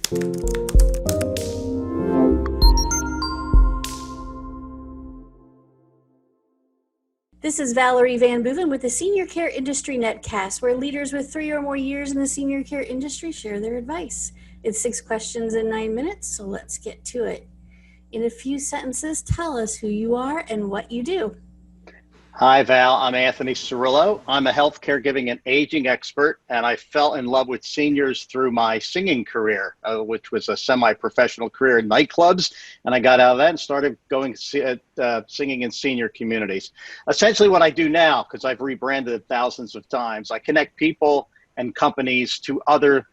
This is Valerie Van Boeven with the Senior Care Industry Netcast, where leaders with 3 or more years in the senior care industry share their advice. It's 6 questions in 9 minutes, so let's get to it. In a few sentences, tell us who you are and what you do. Hi, Val. I'm Anthony Cirillo. I'm a health caregiving and aging expert, and I fell in love with seniors through my singing career, which was a semi-professional career in nightclubs. And I got out of that and started going singing in senior communities. Essentially what I do now, because I've rebranded it thousands of times, I connect people and companies to other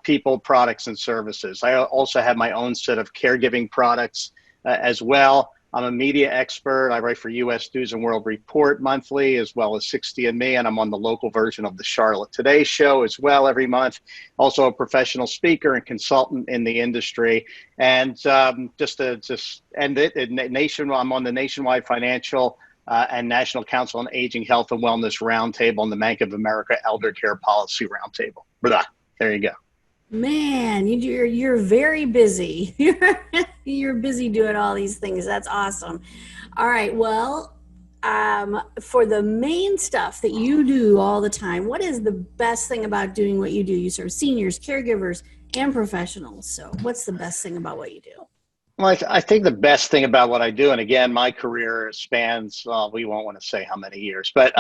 people, products, and services. I also have my own set of caregiving products as well. I'm a media expert. I write for U.S. News and World Report monthly, as well as 60andMe, and I'm on the local version of the Charlotte Today show as well every month. Also a professional speaker and consultant in the industry. And just to end it, I'm on the Nationwide Financial and National Council on Aging, Health, and Wellness Roundtable and the Bank of America Elder Care Policy Roundtable. Blah. There you go. Man, you're very busy. You're busy doing all these things. That's awesome. All right. Well, for the main stuff that you do all the time, what is the best thing about doing what you do? You serve seniors, caregivers, and professionals. So what's the best thing about what you do? Well, I think the best thing about what I do, and again, my career spans, we won't want to say how many years, but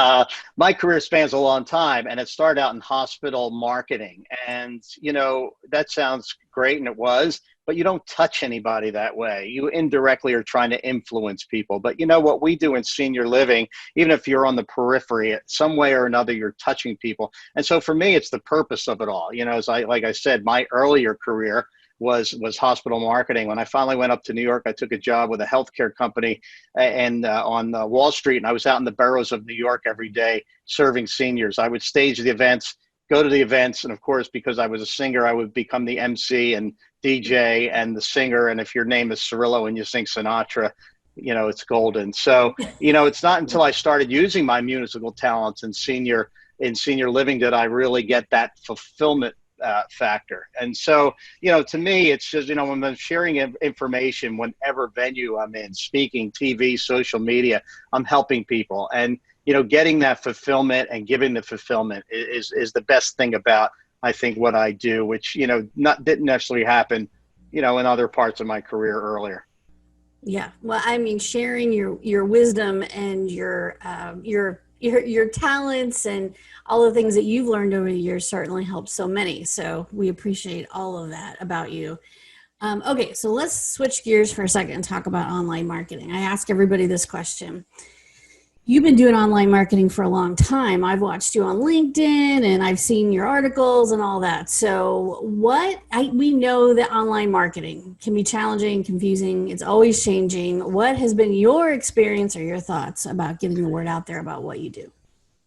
my career spans a long time, and it started out in hospital marketing. And, you know, that sounds great, and it was, but you don't touch anybody that way. You indirectly are trying to influence people. But you know what we do in senior living, even if you're on the periphery, some way or another, you're touching people. And so for me, it's the purpose of it all. You know, like I said, my earlier career was hospital marketing. When I finally went up to New York, I took a job with a healthcare company and on Wall Street, and I was out in the boroughs of New York every day serving seniors. I would stage the events, go to the events, and of course, because I was a singer, I would become the MC and DJ and the singer. And if your name is Cirillo and you sing Sinatra, you know, it's golden. So, you know, it's not until I started using my musical talents in senior living that I really get that fulfillment factor. And so, you know, to me, it's just, you know, when I'm sharing information, whatever venue I'm in, speaking, TV, social media, I'm helping people. And, you know, getting that fulfillment and giving the fulfillment is the best thing about, I think, what I do, which, you know, didn't necessarily happen, you know, in other parts of my career earlier. Yeah. Well, I mean, sharing your wisdom and your talents and all the things that you've learned over the years certainly helps so many. So we appreciate all of that about you. Okay, so let's switch gears for a second and talk about online marketing. I ask everybody this question. You've been doing online marketing for a long time. I've watched you on LinkedIn and I've seen your articles and all that. So we know that online marketing can be challenging, confusing. It's always changing. What has been your experience or your thoughts about getting the word out there about what you do?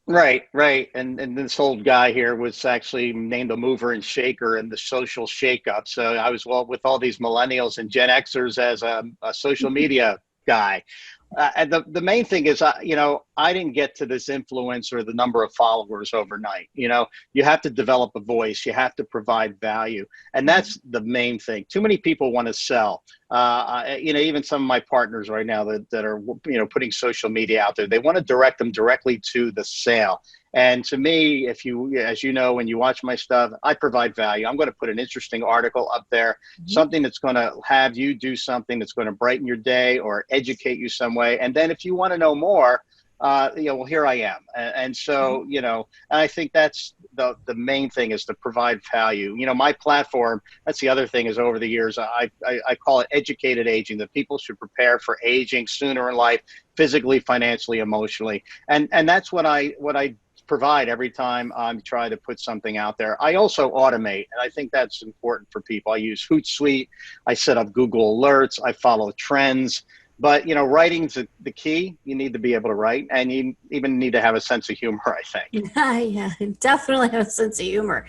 Right. And this old guy here was actually named a mover and shaker in the social shakeup. So I was with all these millennials and Gen Xers as a social media guy. And the main thing is, you know, I didn't get to this influence or the number of followers overnight. You know, you have to develop a voice. You have to provide value. And that's the main thing. Too many people want to sell. You know, even some of my partners right now that are, you know, putting social media out there, they want to direct them directly to the sale. And to me, as you know, when you watch my stuff, I provide value. I'm going to put an interesting article up there, something that's going to have you do something that's going to brighten your day or educate you some way. And then if you want to know more, you know, well, here I am. And so, you know, I think that's the main thing is to provide value. You know, my platform, that's the other thing is over the years, I call it educated aging, that people should prepare for aging sooner in life, physically, financially, emotionally. And that's what I provide every time I'm trying to put something out there. I also automate, and I think that's important for people. I use Hootsuite. I set up Google Alerts. I follow trends. But, you know, writing's the key. You need to be able to write, and you even need to have a sense of humor, I think. Yeah, definitely have a sense of humor.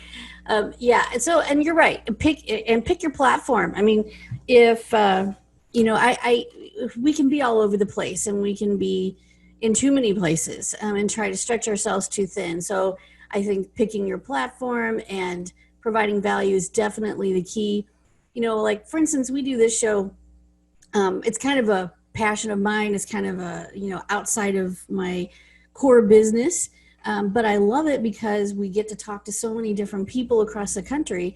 Yeah. So, and you're right. Pick your platform. I mean, if, you know, we can be all over the place and we can be in too many places and try to stretch ourselves too thin. So I think picking your platform and providing value is definitely the key. like for instance, we do this show. It's kind of a passion of mine. It's kind of a, outside of my core business. But I love it because we get to talk to so many different people across the country.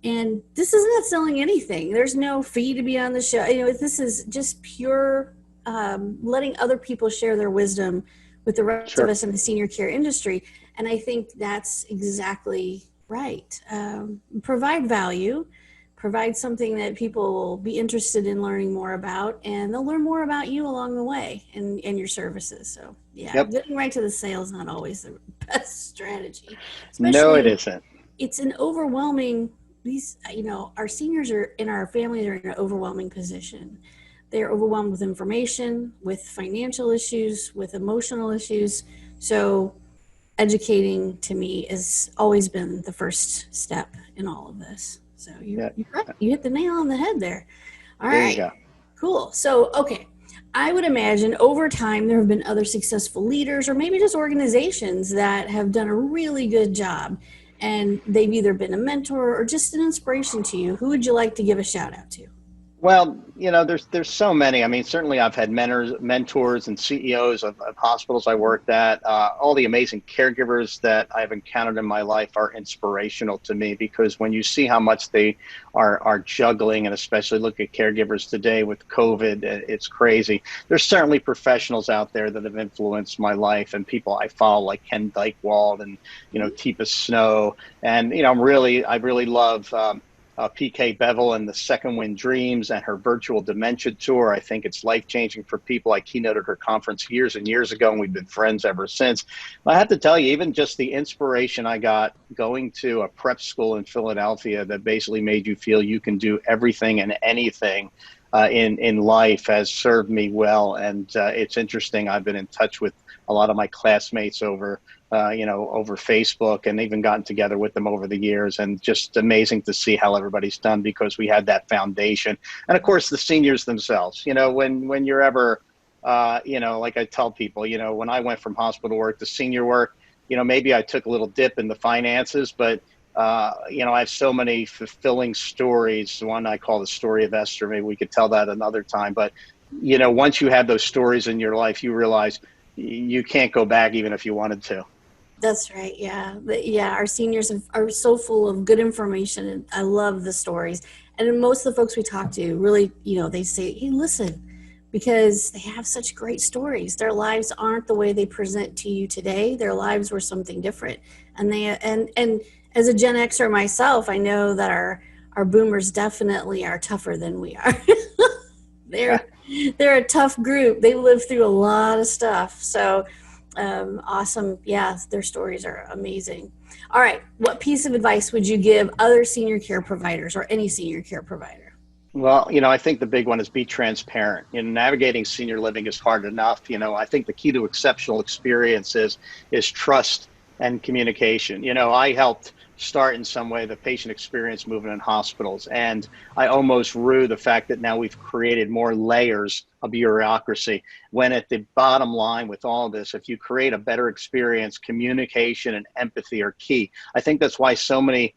And this is not selling anything. There's no fee to be on the show. This is just pure letting other people share their wisdom with the rest of Sure. us in the senior care industry. And I think that's exactly right. Provide value, provide something that people will be interested in learning more about, and they'll learn more about you along the way and your services. So yeah, Yep. getting right to the sale is not always the best strategy, No, it especially isn't. it's an overwhelming, our seniors are in our families are in an overwhelming position. They're overwhelmed with information, with financial issues, with emotional issues. So educating to me has always been the first step in all of this. So Yeah. you hit the nail on the head there. All There you right, go. cool. So, okay, I would imagine over time there have been other successful leaders or maybe just organizations that have done a really good job, and they've either been a mentor or just an inspiration to you. Who would you like to give a shout out to? Well, there's so many. I mean, certainly I've had mentors, and CEOs of hospitals I worked at. All the amazing caregivers that I've encountered in my life are inspirational to me because when you see how much they are juggling, and especially look at caregivers today with COVID, it's crazy. There's certainly professionals out there that have influenced my life, and people I follow like Ken Dykewald and Teepa Snow, and I really love. PK Bevel and the Second Wind Dreams and her virtual dementia tour. I think it's life changing for people. I keynoted her conference years and years ago, and we've been friends ever since. I have to tell you, even just the inspiration I got going to a prep school in Philadelphia that basically made you feel you can do everything and anything in life has served me well. And it's interesting. I've been in touch with a lot of my classmates over over Facebook, and even gotten together with them over the years, and just amazing to see how everybody's done because we had that foundation. And of course, the seniors themselves, when you're ever, like I tell people, when I went from hospital work to senior work, maybe I took a little dip in the finances, but I have so many fulfilling stories. One I call the story of Esther. Maybe we could tell that another time. But, once you have those stories in your life, you realize you can't go back even if you wanted to. That's right. Yeah. Yeah. Our seniors are so full of good information, and I love the stories. And most of the folks we talk to really, they say, hey, listen, because they have such great stories. Their lives aren't the way they present to you today. Their lives were something different. And as a Gen Xer myself, I know that our boomers definitely are tougher than we are. Yeah. they're they're a tough group. They live through a lot of stuff. So awesome. Yeah, their stories are amazing. All right. What piece of advice would you give other senior care providers or any senior care provider? Well, I think the big one is be transparent. Navigating senior living is hard enough. I think the key to exceptional experience is trust and communication. I helped start in some way the patient experience movement in hospitals, and I almost rue the fact that now we've created more layers of bureaucracy. When at the bottom line with all this, if you create a better experience, communication and empathy are key. I think that's why so many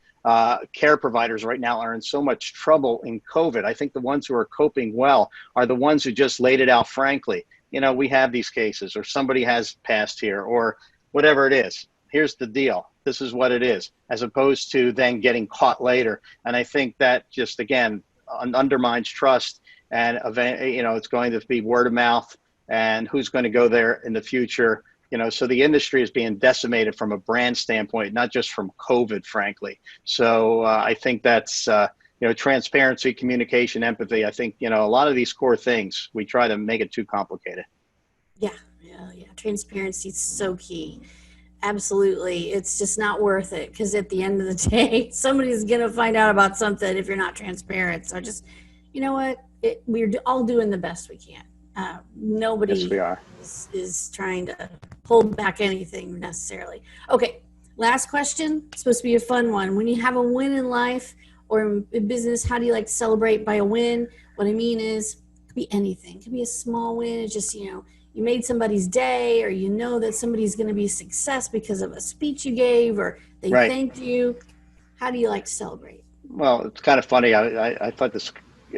care providers right now are in so much trouble in COVID. I think the ones who are coping well are the ones who just laid it out frankly. We have these cases, or somebody has passed here, or whatever it is. Here's the deal. This is what it is, as opposed to then getting caught later. And I think that just, again, undermines trust. And, it's going to be word of mouth, and who's going to go there in the future. So the industry is being decimated from a brand standpoint, not just from COVID, frankly. So I think that's, transparency, communication, empathy. I think, a lot of these core things, we try to make it too complicated. Yeah, yeah, yeah. Transparency is so key. Absolutely. It's just not worth it because at the end of the day, somebody's going to find out about something if you're not transparent. So just, you know what? We're all doing the best we can. Yes, Nobody we are. is trying to hold back anything necessarily. Okay. Last question. It's supposed to be a fun one. When you have a win in life or in business, how do you like to celebrate by a win? What I mean is, it could be anything. It could be a small win. It's just, you made somebody's day, or that somebody's going to be a success because of a speech you gave, or they Right. thanked you. How do you like to celebrate? Well, it's kind of funny. I thought this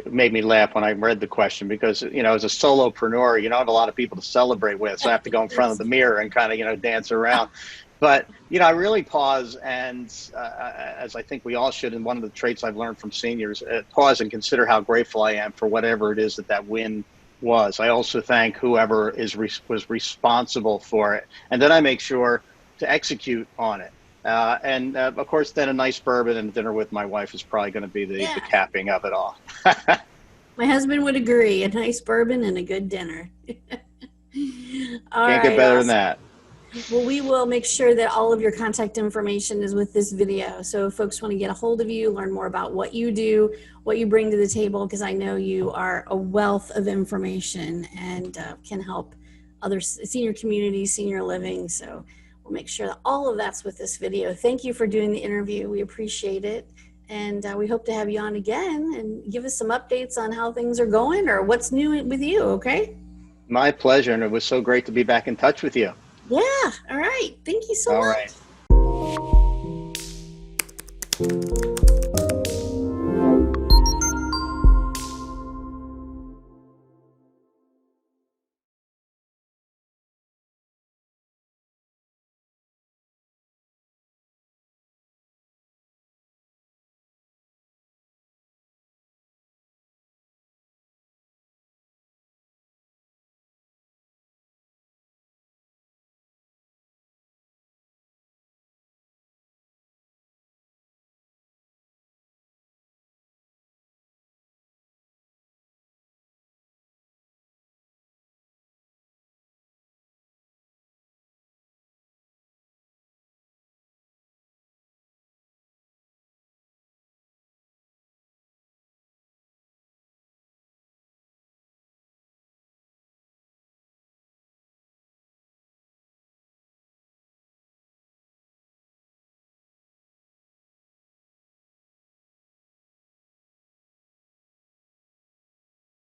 made me laugh when I read the question because, as a solopreneur, you don't have a lot of people to celebrate with. So I have to go in front of the mirror and kind of, dance around. But, I really pause and, as I think we all should, and one of the traits I've learned from seniors, pause and consider how grateful I am for whatever it is that win was. I also thank whoever was responsible for it. And then I make sure to execute on it. And of course, then a nice bourbon and dinner with my wife is probably going to be the capping of it all. My husband would agree. A nice bourbon and a good dinner. All Can't get right, better awesome. than that. Well, we will make sure that all of your contact information is with this video. So if folks want to get a hold of you, learn more about what you do, what you bring to the table, because I know you are a wealth of information and can help other senior communities, senior living. So we'll make sure that all of that's with this video. Thank you for doing the interview. We appreciate it. And we hope to have you on again and give us some updates on how things are going or what's new with you, okay? My pleasure. And it was so great to be back in touch with you. Yeah. All right. Thank you so All much. right.